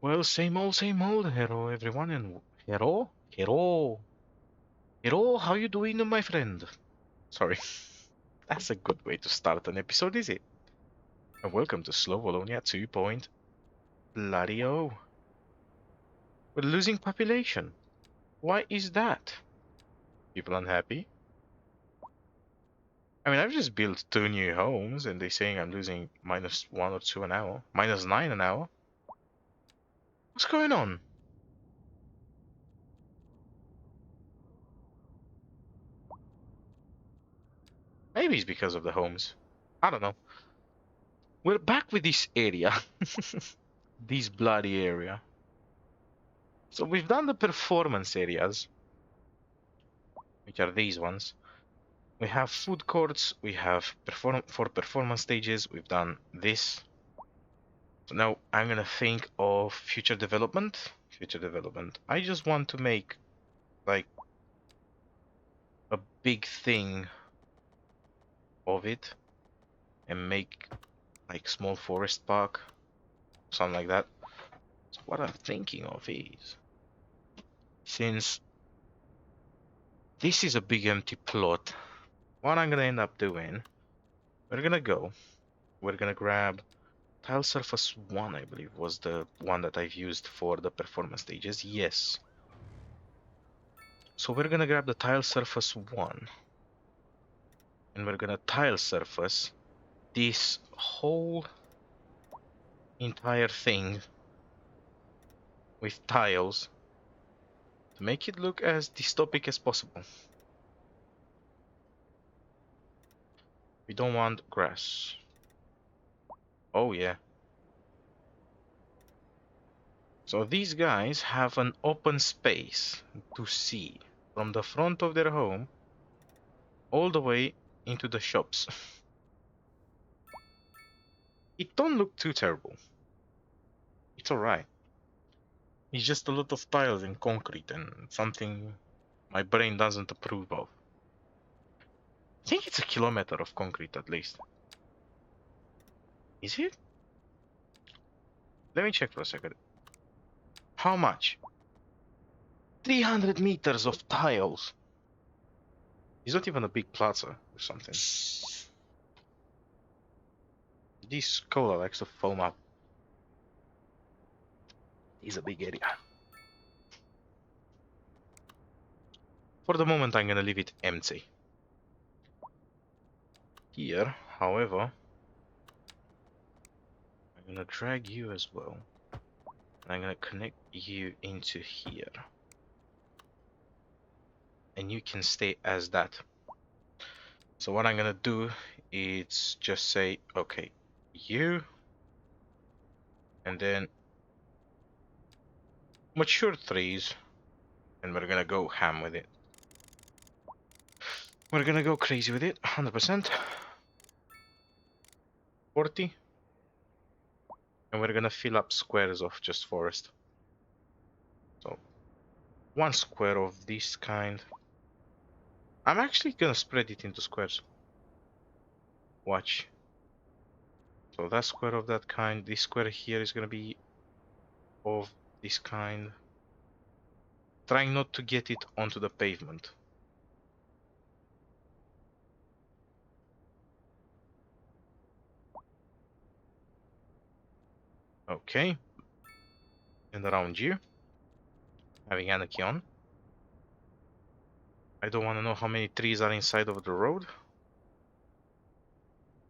Well, same old, hello everyone, and hello, how you doing, my friend? Sorry, that's a good way to start an episode, is it? And welcome to SlowVolonia 2.0. Bloody oh. We're losing population. Why is that? People unhappy? I mean, I've just built 2 new homes, and they're saying I'm losing -1 or 2 an hour, -9 an hour. What's going on? Maybe it's because of the homes. I don't know. We're back with this area. This bloody area. So we've done the performance areas, which are these ones. We have food courts, we have for performance stages, we've done this. So now I'm gonna think of future development. Future development. I just want to make like a big thing of it and make like small forest park, something like that. So what I'm thinking of is, since this is a big empty plot, what I'm gonna end up doing, we're gonna grab tile surface 1, I believe, was the one that I've used for the performance stages. Yes. So we're gonna grab the tile surface 1 and we're gonna tile surface this whole entire thing with tiles to make it look as dystopic as possible. We don't want grass. Oh yeah. So these guys have an open space to see from the front of their home all the way into the shops. It don't look too terrible. It's alright. It's just a lot of tiles and concrete and something my brain doesn't approve of. I think it's a kilometer of concrete at least. Is it? Let me check for a second. How much? 300 meters of tiles. It's not even a big plaza or something. This cola likes to foam up. It's a big area. For the moment, I'm gonna leave it empty. Here, however, I'm gonna drag you as well. And I'm gonna connect you into here. And you can stay as that. So what I'm gonna do is just say, okay, you, and then mature trees, and we're gonna go ham with it. We're gonna go crazy with it, 100%. 40. And we're gonna fill up squares of just forest. So 1 square of this kind. I'm actually gonna spread it into squares. Watch. So that square of that kind, this square here is gonna be of this kind. Trying not to get it onto the pavement. Okay. And around you, having anarchy on. I don't want to know how many trees are inside of the road.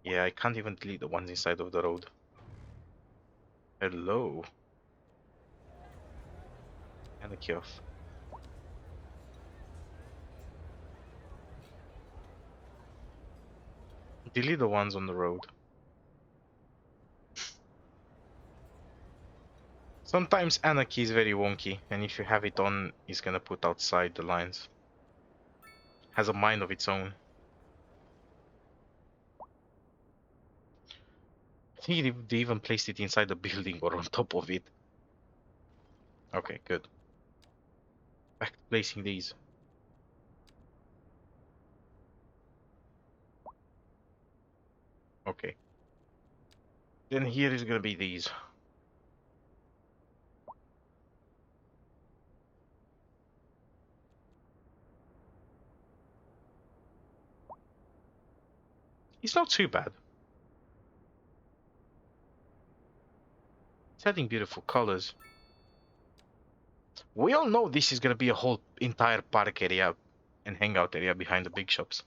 Yeah, I can't even delete the ones inside of the road. Hello. Anarchy off. Delete the ones on the road. Sometimes anarchy is very wonky, and if you have it on, it's gonna put outside the lines. Has a mind of its own. I think they even placed it inside the building or on top of it. Okay, good. Back to placing these. Okay. Then here is gonna be these. It's not too bad. It's adding beautiful colors. We all know this is gonna be a whole entire park area and hangout area behind the big shops.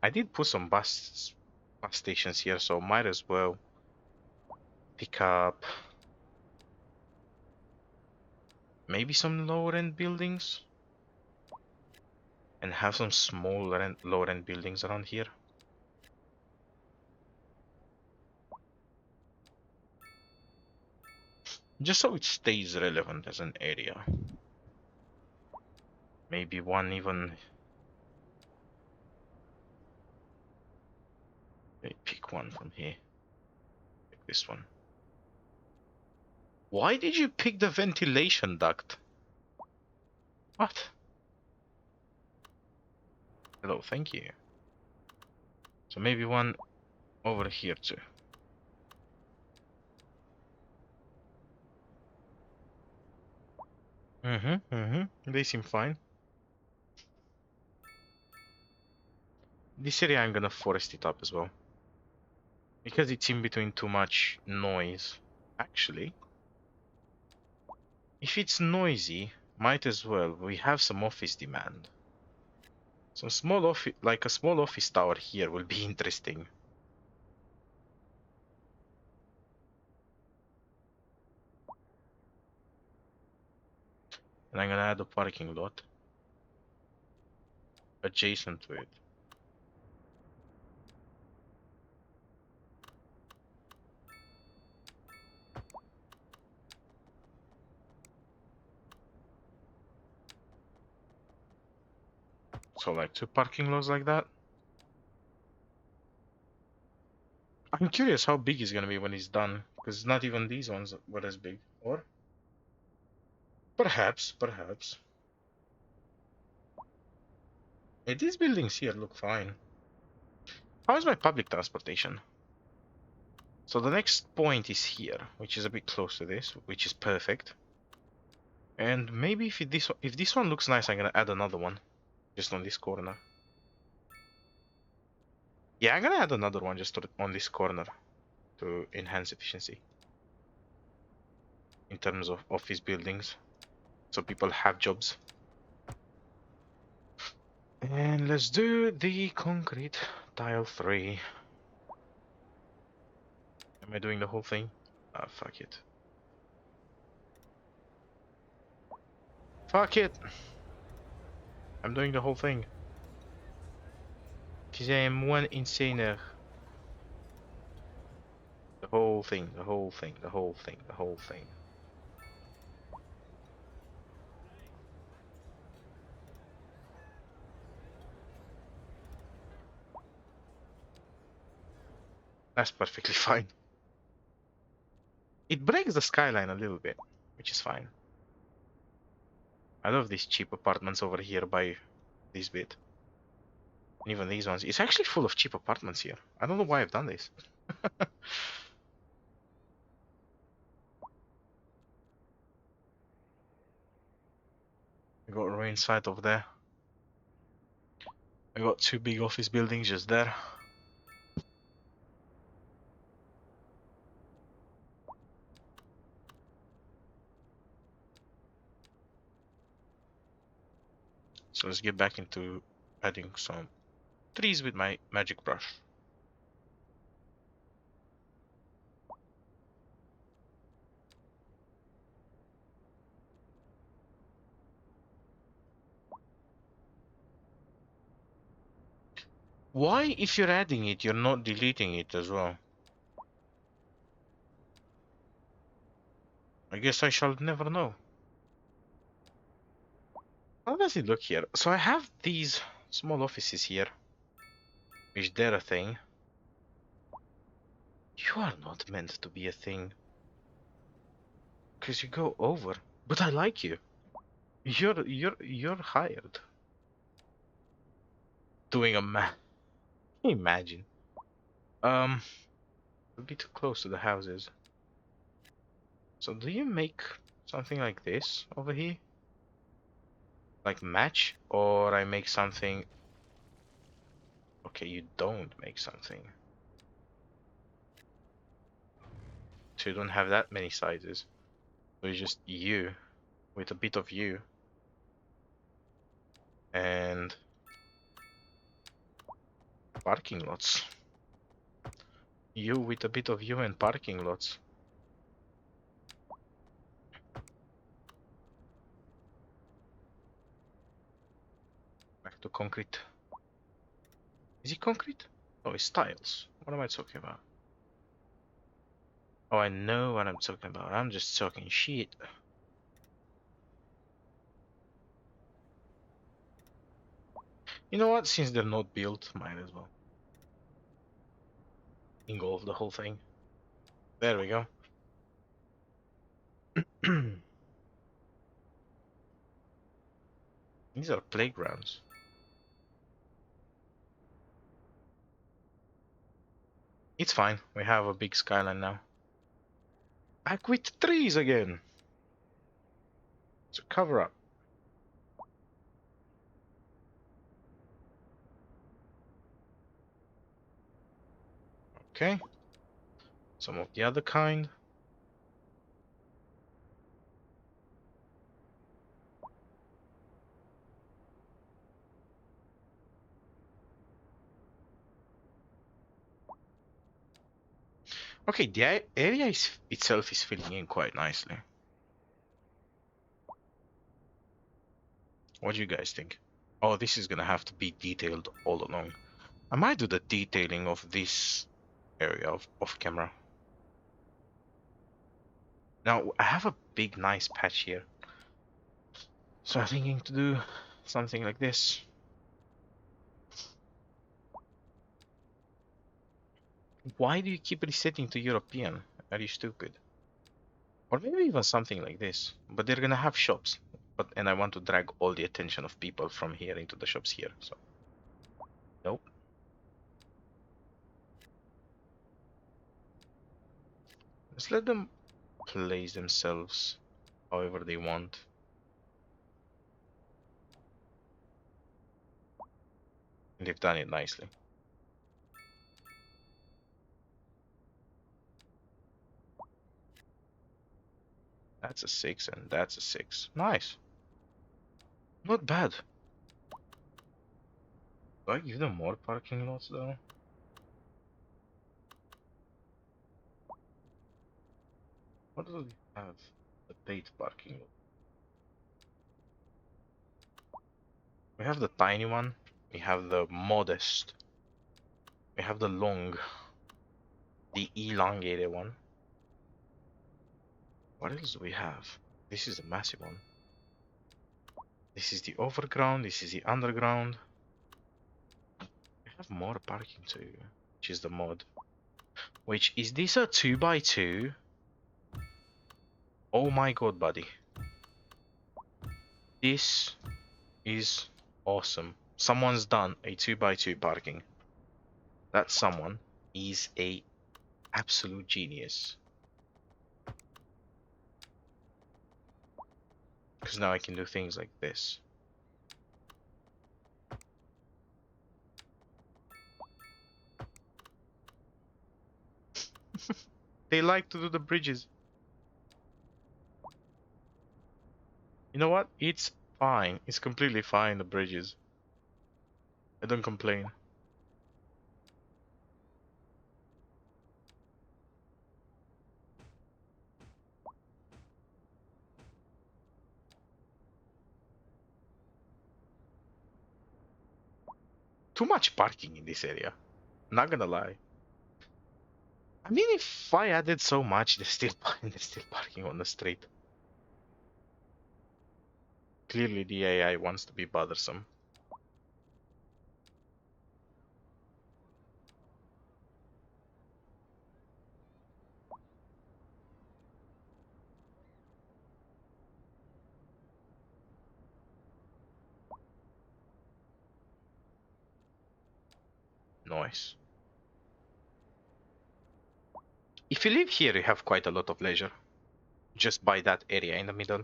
I did put some bus stations here, so might as well pick up maybe some lower end buildings and have some small lower end buildings around here. Just so it stays relevant as an area. Maybe one even... pick one from here. Pick this one. Why did you pick the ventilation duct? What? Hello, thank you. So maybe one over here too. They seem fine. This area I'm gonna forest it up as well. Because it's in between too much noise. Actually, if it's noisy, might as well. We have some office demand. Some small office, like a small office tower here will be interesting. And I'm gonna add a parking lot adjacent to it. So like 2 parking lots like that. I'm curious how big it's gonna be when it's done, because not even these ones were as big. Or perhaps. Hey, these buildings here look fine. How is my public transportation? So the next point is here, which is a bit close to this, which is perfect. And maybe if this one looks nice, I'm gonna add another one, just on this corner. Yeah, I'm gonna add another one just on this corner to enhance efficiency in terms of office buildings, so people have jobs. And let's do the concrete tile 3. Am I doing the whole thing? Ah, fuck it. Fuck it! I'm doing the whole thing. Because I am one insaner. The whole thing, the whole thing, the whole thing, the whole thing. That's perfectly fine. It breaks the skyline a little bit, which is fine. I love these cheap apartments over here by this bit. And even these ones. It's actually full of cheap apartments here. I don't know why I've done this. I got rain sight over there. I got 2 big office buildings just there. So let's get back into adding some trees with my magic brush. Why, if you're adding it, you're not deleting it as well? I guess I shall never know. How does it look here? So I have these small offices here, which they're a thing. You are not meant to be a thing. Because you go over. But I like you. You're hired. Doing a math. Imagine. A bit too close to the houses. So do you make something like this over here, like match, or I make something. Okay, you don't make something. So you don't have that many sizes. So it's just you with a bit of you and parking lots. You with a bit of you and parking lots. Back to concrete. Is it concrete? Oh, it's tiles. What am I talking about? Oh, I know what I'm talking about. I'm just talking shit. You know what? Since they're not built, might as well engulf the whole thing. There we go. These are playgrounds. It's fine. We have a big skyline now. Back with trees again. So cover up. Okay. Some of the other kind. Okay, the area itself is filling in quite nicely. What do you guys think? Oh, this is gonna have to be detailed all along. I might do the detailing of this area off camera. Now, I have a big, nice patch here. So I'm thinking to do something like this. Why do you keep resetting to European? Are you stupid? Or maybe even something like this. But they're gonna have shops. And I want to drag all the attention of people from here into the shops here. So nope. Just let them place themselves however they want. And they've done it nicely. That's a 6 and that's a 6. Nice. Not bad. Do I give them more parking lots though? What do we have? The paid parking lot. We have the tiny one. We have the modest. We have the long. The elongated one. What else do we have? This is a massive one. This is the overground. This is the underground. We have more parking too, which is the mod. Which is this a 2x2? Oh my god, buddy. This is awesome. Someone's done a 2x2 parking. That someone is a absolute genius. Because now I can do things like this. They like to do the bridges. You know what? It's fine. It's completely fine, the bridges. I don't complain. Too much parking in this area. Not gonna lie. I mean, if I added so much, they're still parking on the street. Clearly, the AI wants to be bothersome. Nice. If you live here, you have quite a lot of leisure. just by that area in the middle,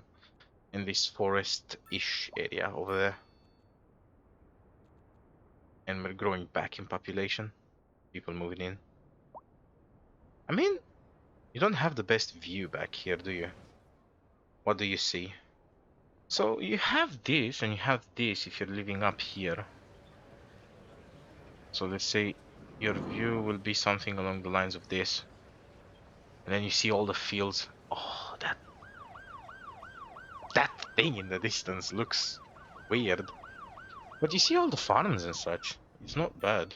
in this forest-ish area over there. And we're growing back in population. People moving in. I mean, you don't have the best view back here, do you? What do you see? So you have this and you have this if you're living up here. So let's say your view will be something along the lines of this. And then you see all the fields. Oh, that thing in the distance looks weird. But you see all the farms and such. It's not bad.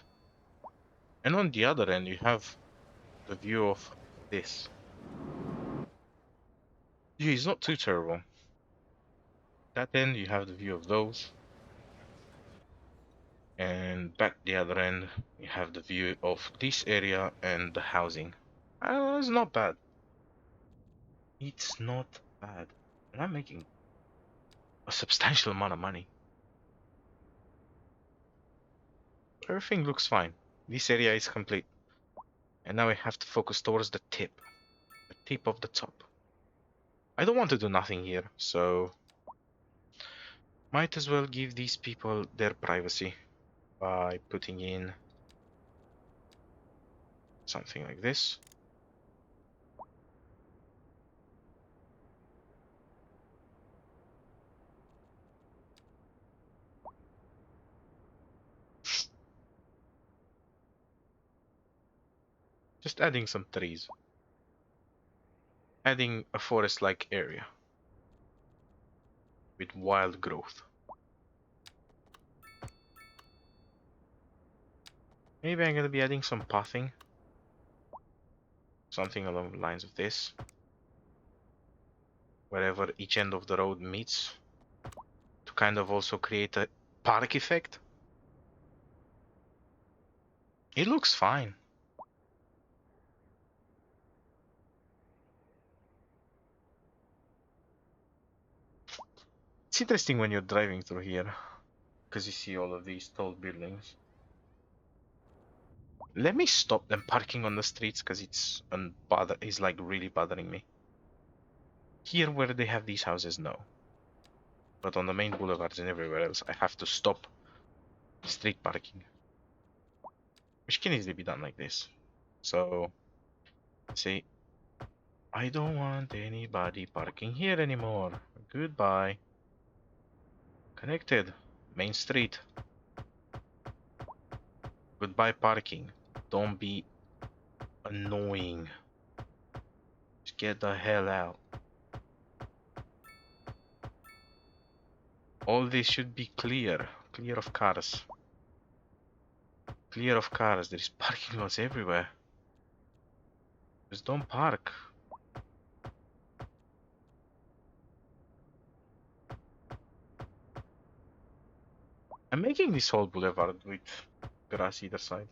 And on the other end, you have the view of this. Yeah, it's not too terrible. That end, you have the view of those. And back the other end, you have the view of this area and the housing. It's not bad. It's not bad. And I'm making a substantial amount of money. Everything looks fine. This area is complete. And now we have to focus towards the tip of the top. I don't want to do nothing here, so might as well give these people their privacy by putting in something like this. Just adding some trees. Adding a forest-like area with wild growth. Maybe I'm gonna be adding some pathing. Something along the lines of this. Wherever each end of the road meets. To kind of also create a park effect. It looks fine. It's interesting when you're driving through here. Because you see all of these tall buildings. Let me stop them parking on the streets because it's like really bothering me. Here where they have these houses, no. But on the main boulevards and everywhere else, I have to stop street parking. Which can easily be done like this. So, say, I don't want anybody parking here anymore. Goodbye. Connected. Main street. Goodbye parking. Don't be annoying. Just get the hell out. All this should be clear. Clear of cars. Clear of cars. There is parking lots everywhere. Just don't park. I'm making this whole boulevard with grass either side.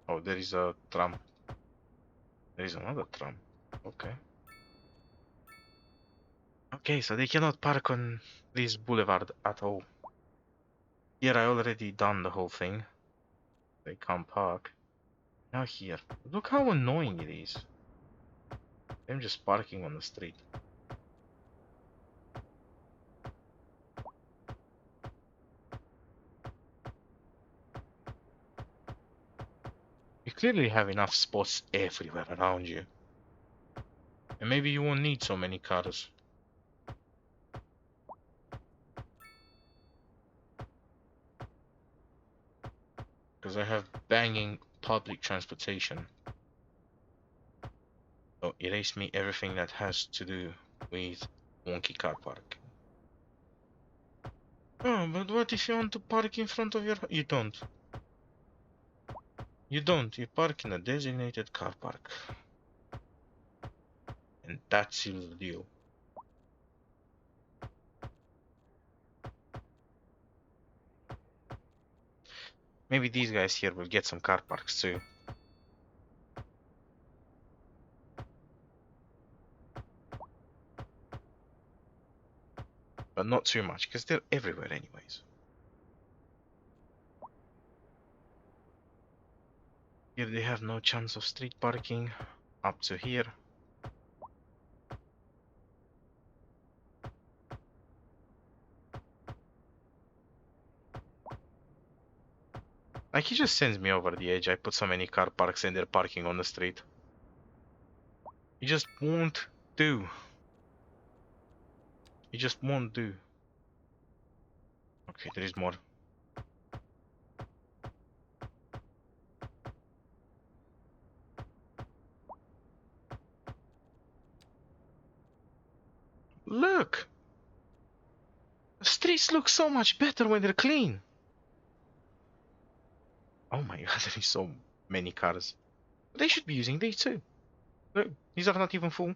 Oh, there is a tram. There is another tram. Okay. Okay, so they cannot park on this boulevard at all. Here I already done the whole thing. They can't park. Now here. Look how annoying it is. I'm just parking on the street. You clearly have enough spots everywhere around you. And maybe you won't need so many cars. Because I have banging public transportation. So erase me everything that has to do with wonky car park. Oh, but what if you want to park in front of your... You don't. You don't. You park in a designated car park. And that seals the deal. Maybe these guys here will get some car parks too. But not too much, because they're everywhere anyways. Here they have no chance of street parking. Up to here. Like, he just sends me over the edge. I put so many car parks and they're parking on the street. He just won't do. He just won't do. Okay, there is more. Look! The streets look so much better when they're clean. Oh my god, there is so many cars. They should be using these too. Look, these are not even full.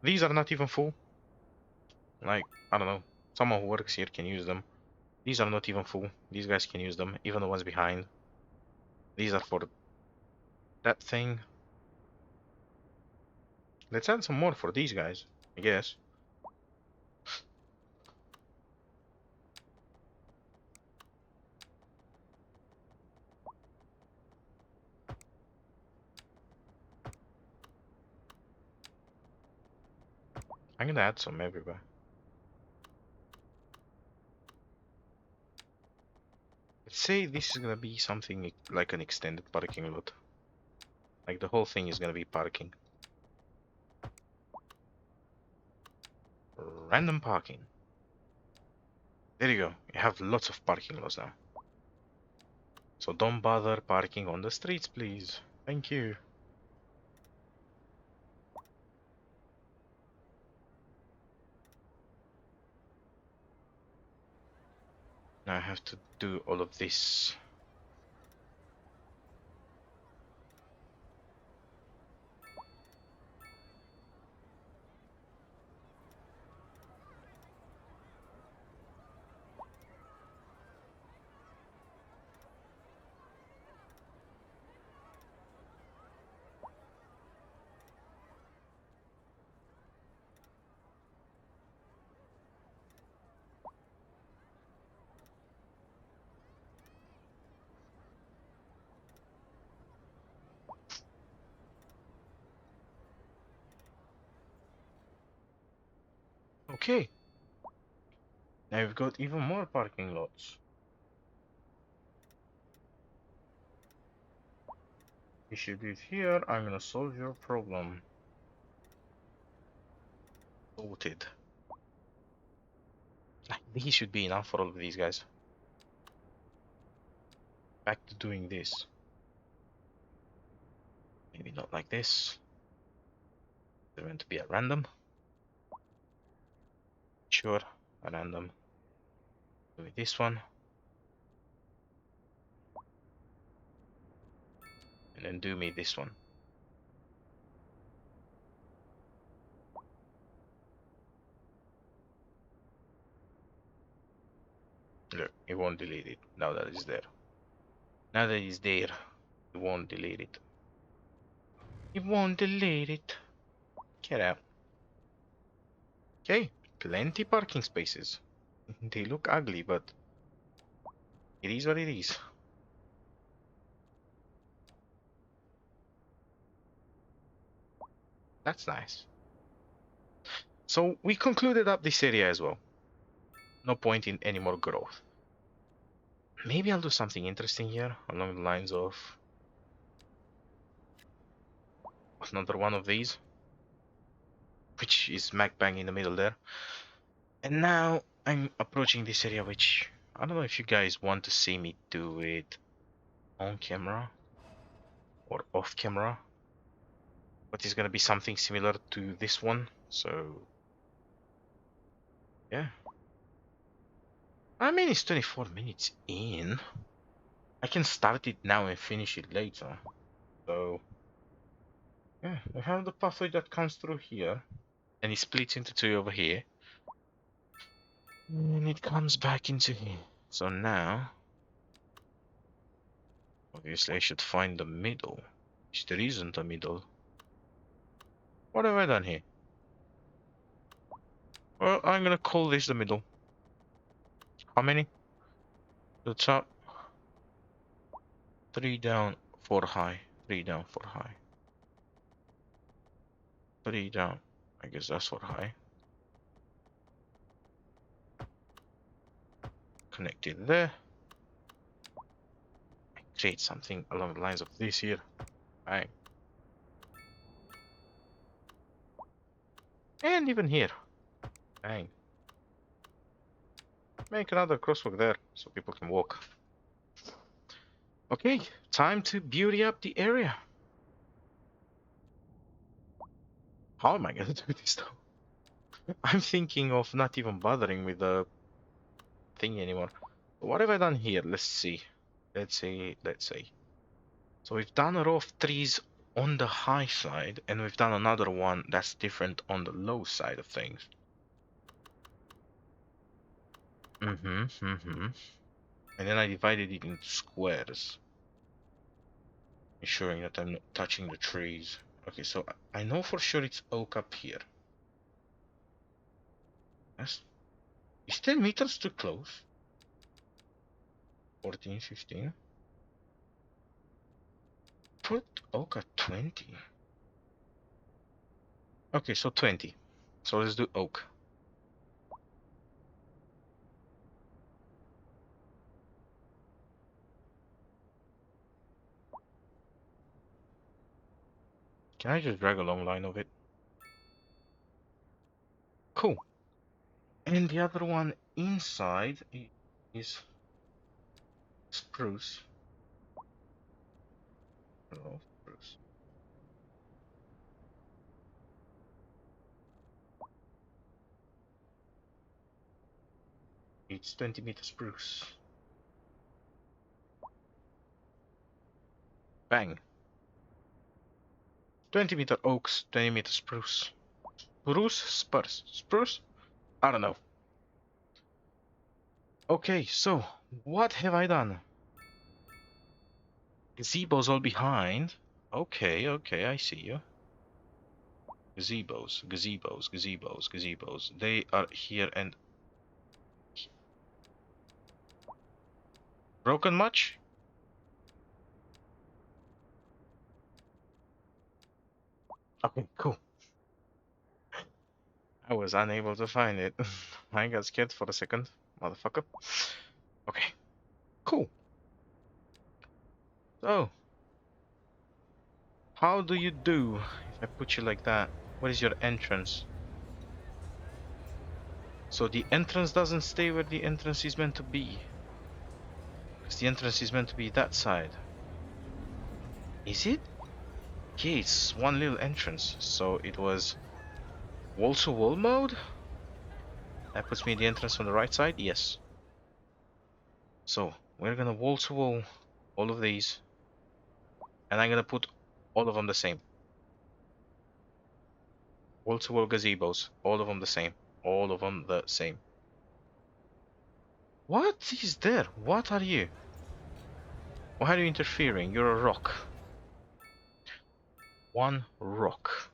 These are not even full. Like, I don't know. Someone who works here can use them. These are not even full. These guys can use them, even the ones behind. These are for that thing. Let's add some more for these guys, I guess. I'm gonna add some everywhere. Let's say this is gonna be something like an extended parking lot. Like the whole thing is gonna be parking. Random parking. There you go. You have lots of parking lots now. So don't bother parking on the streets, please. Thank you. Now I have to do all of this. Okay. Now we've got even more parking lots. You should do it here. I'm gonna solve your problem. Sorted. These should be enough for all of these guys. Back to doing this. Maybe not like this. They're meant to be at random. Sure, at random. Do this one. And then do me this one. Look, it won't delete it now that it's there. Now that it's there, it won't delete it. It won't delete it. Get out. Okay, plenty parking spaces. They look ugly, but it is what it is. That's nice. So we concluded up this area as well. No point in any more growth. Maybe I'll do something interesting here along the lines of another one of these, which is smack bang in the middle there. And now I'm approaching this area, which I don't know if you guys want to see me do it on camera or off camera, but it's gonna be something similar to this one. So yeah, I mean, it's 24 minutes in. I can start it now and finish it later. So yeah, we have the pathway that comes through here, and it splits into two over here, and it comes back into here. So now, obviously, I should find the middle, which there isn't a middle. What have I done here? Well, I'm gonna call this the middle. How many? The top. 3 down, 4 high. 3 down, 4 high. 3 down. I guess that's 4 high. Connect it there. Create something along the lines of this here. Bang. And even here. Bang. Make another crosswalk there so people can walk. Okay, time to beauty up the area. How am I gonna do this though? I'm thinking of not even bothering with the thing anymore. What have I done here? Let's see. Let's see. So we've done a row of trees on the high side, and we've done another one that's different on the low side of things. And then I divided it into squares, ensuring that I'm not touching the trees. Okay, so I know for sure it's oak up here. Is 10 meters too close? 14, 15. Put oak at 20. Okay, so 20. So let's do oak. Can I just drag a long line of it? Cool. And the other one inside is spruce. Hello, spruce. It's 20 meter spruce. Bang. 20 meter oaks, 20 meter spruce. Spruce? I don't know. Okay, so what have I done? Gazebos all behind. Okay, I see you. Gazebos. They are here and... Broken much? Okay, cool. I was unable to find it. I got scared for a second, motherfucker. Okay, cool. So, how do you do if I put you like that? What is your entrance? So the entrance doesn't stay where the entrance is meant to be. Because the entrance is meant to be that side. Is it? Yeah, it's one little entrance. So it was wall-to-wall mode? That puts me in the entrance on the right side? Yes. So we're gonna wall-to-wall all of these. And I'm gonna put all of them the same. Wall-to-wall gazebos. All of them the same. All of them the same. What is there? What are you? Why are you interfering? You're a rock. One rock.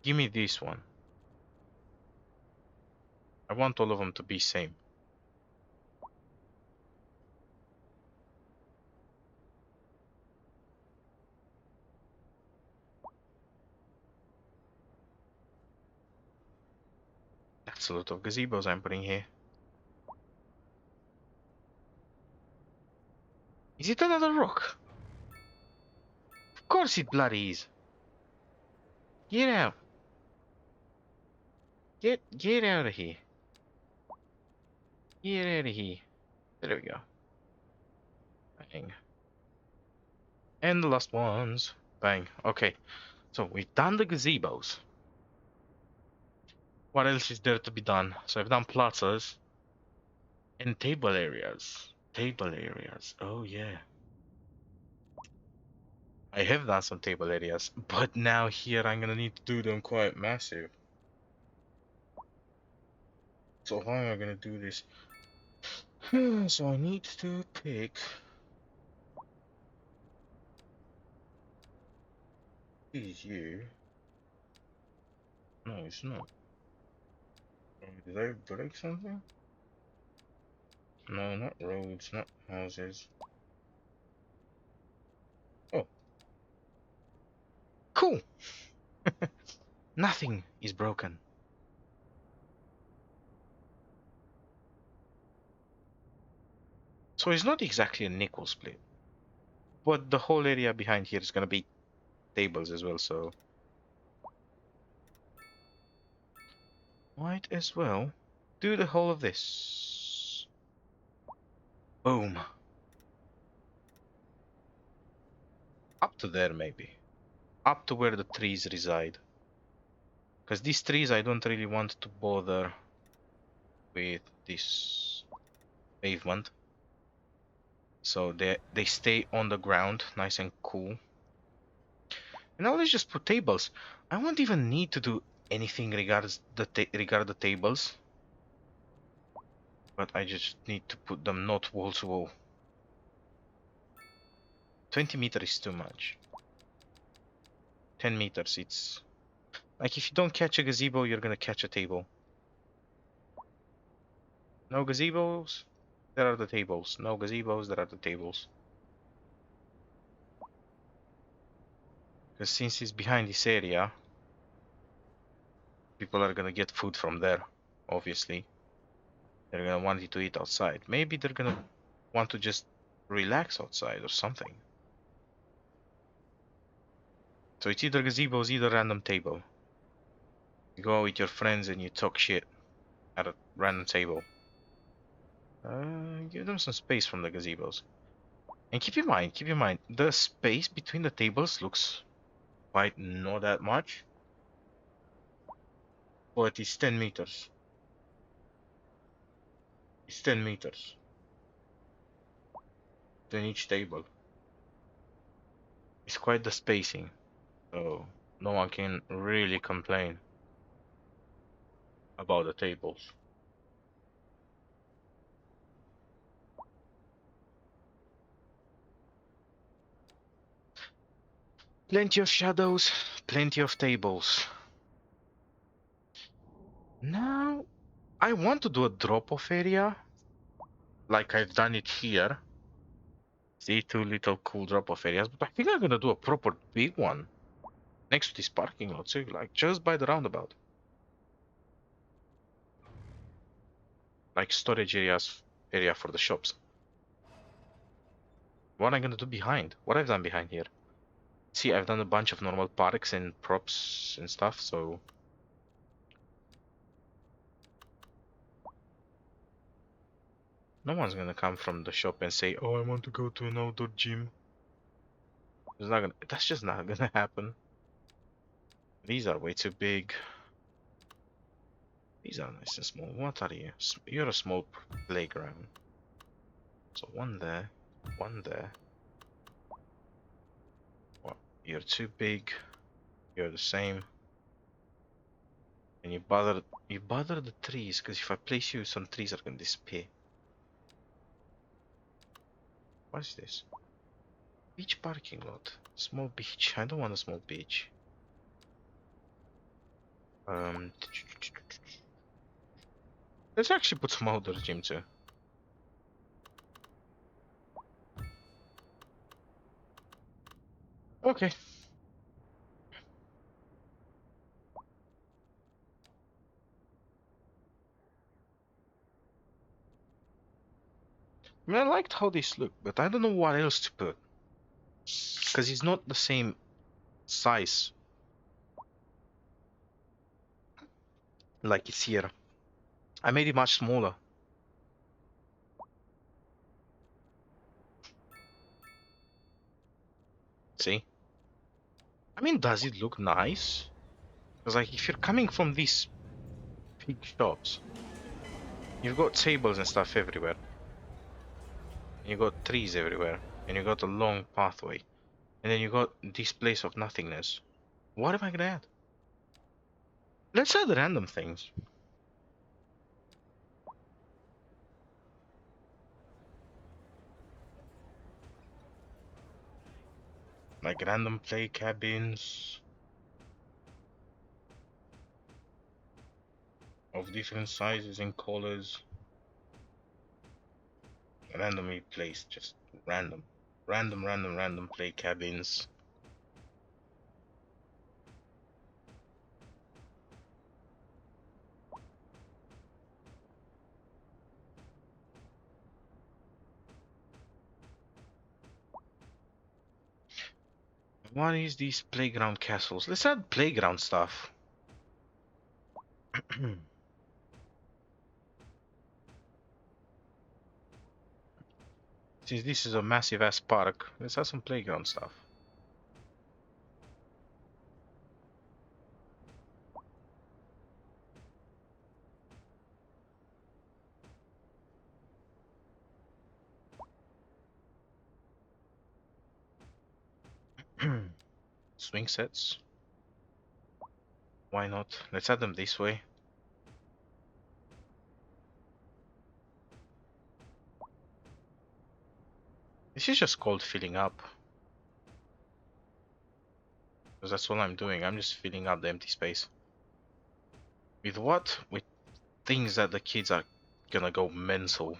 Give me this one. I want all of them to be same. That's a lot of gazebos I'm putting here. Is it another rock? Of course it bloody is. Get out. Get out of here. Get out of here. There we go. Bang. And the last ones. Bang. Okay. So we've done the gazebos. What else is there to be done? So I've done plazas and table areas. Table areas. Oh yeah. I have done some table areas, but now here I'm gonna need to do them quite massive. So how am I gonna do this? So I need to pick is you. No, it's not. Did I break something? No, not roads, not houses. Oh, cool! Nothing is broken. So it's not exactly an equal split. But the whole area behind here is gonna be tables as well, so might as well do the whole of this. Boom. Up to there, maybe. Up to where the trees reside. Because these trees, I don't really want to bother with this pavement. So they stay on the ground, nice and cool. And now let's just put tables. I won't even need to do anything regards regard the tables. But I just need to put them not wall to wall. 20 meters is too much. 10 meters, it's... Like, if you don't catch a gazebo, you're gonna catch a table. No gazebos, there are the tables. No gazebos, there are the tables. Because since it's behind this area, people are gonna get food from there, obviously. They're gonna want to eat outside. Maybe they're gonna want to just relax outside or something. So it's either gazebos, either random table. You go out with your friends and you talk shit at a random table. Give them some space from the gazebos. And keep in mind, the space between the tables looks quite not that much. But it's 10 meters. It's 10 meters. Between each table. It's quite the spacing. So no one can really complain about the tables. Plenty of shadows, plenty of tables. Now, I want to do a drop-off area, like I've done it here. See, two little cool drop-off areas, but I think I'm gonna do a proper big one next to this parking lot, so like just by the roundabout. Like storage area for the shops. What am I gonna do behind? What I've done behind here? See, I've done a bunch of normal parks and props and stuff, so... No one's gonna come from the shop and say, oh, I want to go to an outdoor gym. It's not gonna... That's just not gonna happen. These are way too big. These are nice and small. What are you? You're a small playground. So one there, one there. What? You're too big. You're the same. And you bother the trees, because if I place you, some trees are gonna disappear. What is this? Beach parking lot. Small beach. I don't want a small beach. Let's actually put some outdoor gym too. Okay. I mean, I liked how this looked, but I don't know what else to put. Because it's not the same size like it's here. I made it much smaller. See? I mean, does it look nice? Because like, if you're coming from these big shops, you've got tables and stuff everywhere. You got trees everywhere. And you got a long pathway. And then you got this place of nothingness. What am I gonna add? Let's add random things. Like random play cabins. of different sizes and colors, randomly placed, just random, random play cabins. What is these playground castles? Let's add playground stuff. Since this is a massive ass park, let's have some playground stuff. Swing sets. Why not? Let's add them this way. This is just called filling up. Because that's all I'm doing. I'm just filling up the empty space. With what? With things that the kids are gonna go mental.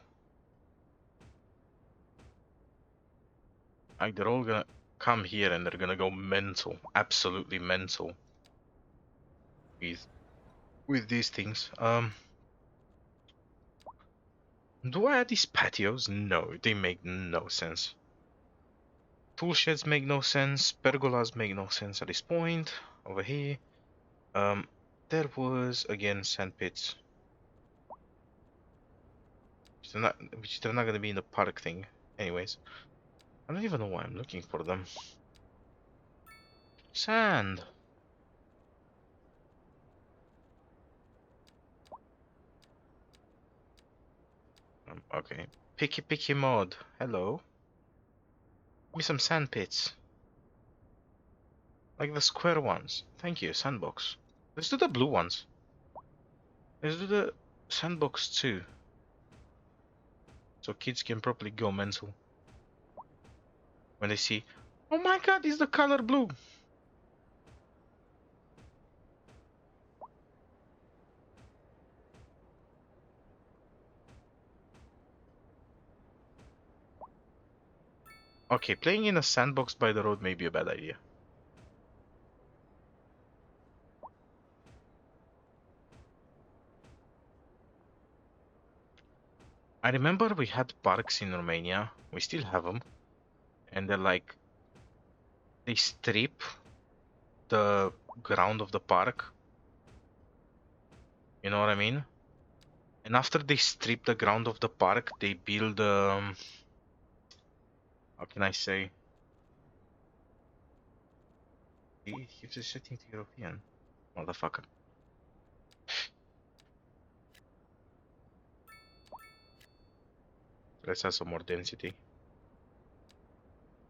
Like they're all gonna come here and they're gonna go mental. Absolutely mental. With these things. Do I add these patios? No, they make no sense. Tool sheds make no sense. Pergolas make no sense at this point. Over here. There was again sand pits. Which they're not gonna be in the park thing. Anyways. I don't even know why I'm looking for them. Sand. Okay. Picky mod. Hello. Give me some sand pits. Like the square ones. Thank you, sandbox. Let's do the blue ones. Let's do the sandbox too. So kids can properly go mental. When they see, oh my god, it's the color blue. Okay, playing in a sandbox by the road may be a bad idea. I remember we had parks in Romania. We still have them. And they're like, they strip the ground of the park. You know what I mean? And after they strip the ground of the park, they build, how can I say? He keeps it setting to European. Motherfucker. Let's have some more density.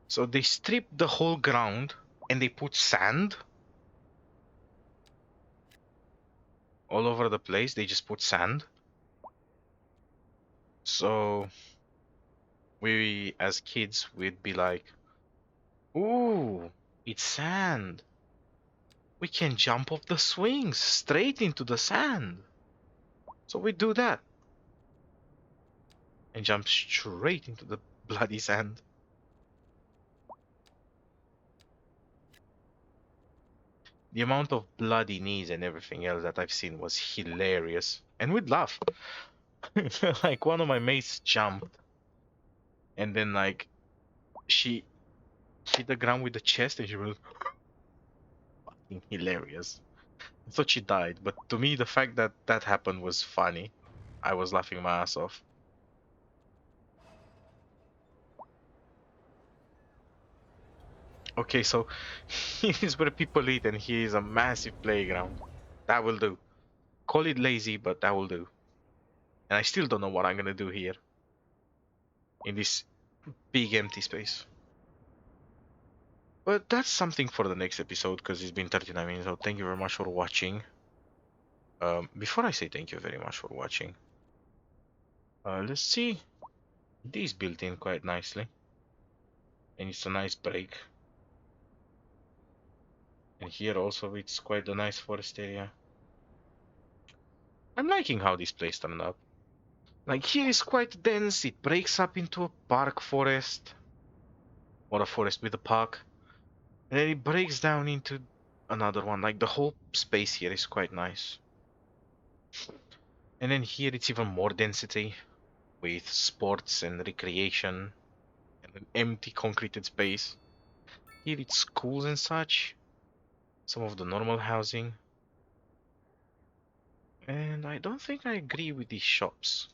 So they strip the whole ground and they put sand all over the place. They just put sand. So we, as kids, we'd be like, ooh, it's sand. We can jump off the swings straight into the sand. So we do that. And jump straight into the bloody sand. The amount of bloody knees and everything else that I've seen was hilarious. And we'd laugh. Like one of my mates jumped and then like she hit the ground with the chest and she was fucking hilarious. I thought she died, but to me the fact that that happened was funny. I was laughing my ass off. Okay, so here's where people eat and here is a massive playground. That will do. Call it lazy, but that will do. And I still don't know what I'm gonna do here. In this big empty space. But that's something for the next episode because it's been 39 minutes. So thank you very much for watching. Before I say thank you very much for watching, let's see. This built in quite nicely. And it's a nice break. And here also it's quite a nice forest area. I'm liking how this place turned out. Like, here is quite dense, it breaks up into a park forest, or a forest with a park, and then it breaks down into another one. Like, the whole space here is quite nice. And then here it's even more density, with sports and recreation, and an empty concreted space. Here it's schools and such, some of the normal housing. And I don't think I agree with these shops.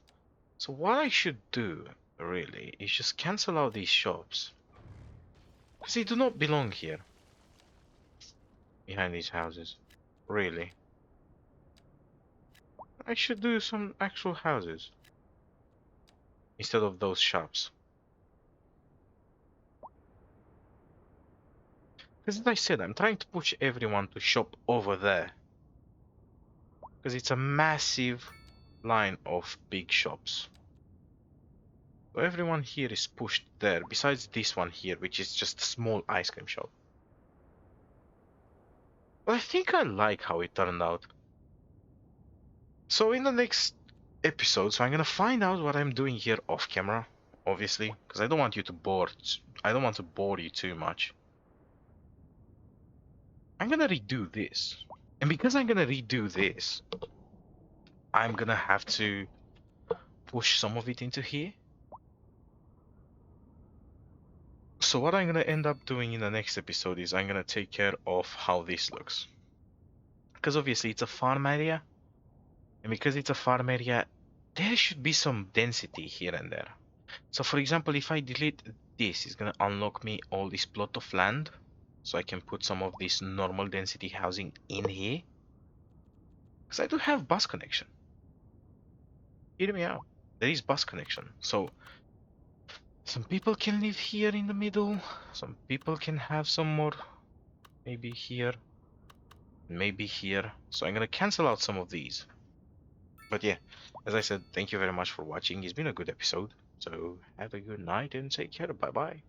So what I should do, really, is just cancel out these shops. Because they do not belong here, behind these houses. Really. I should do some actual houses, instead of those shops. Because as I said, I'm trying to push everyone to shop over there. Because it's a massive line of big shops. So everyone here is pushed there, besides this one here, which is just a small ice cream shop. But I think I like how it turned out. So in the next episode, I'm gonna find out what I'm doing here off camera, obviously, because I don't want to bore you too much. I'm gonna redo this. And because I'm gonna redo this, I'm gonna have to push some of it into here. So what I'm gonna end up doing in the next episode is I'm gonna take care of how this looks. Because obviously it's a farm area. And because it's a farm area, there should be some density here and there. So for example, if I delete this, it's gonna unlock me all this plot of land. So I can put some of this normal density housing in here. Because I do have bus connection. Hear me out. There is bus connection. So some people can live here in the middle. Some people can have some more. Maybe here. Maybe here. So I'm gonna cancel out some of these. But yeah, as I said, thank you very much for watching. It's been a good episode. So have a good night and take care. Bye bye.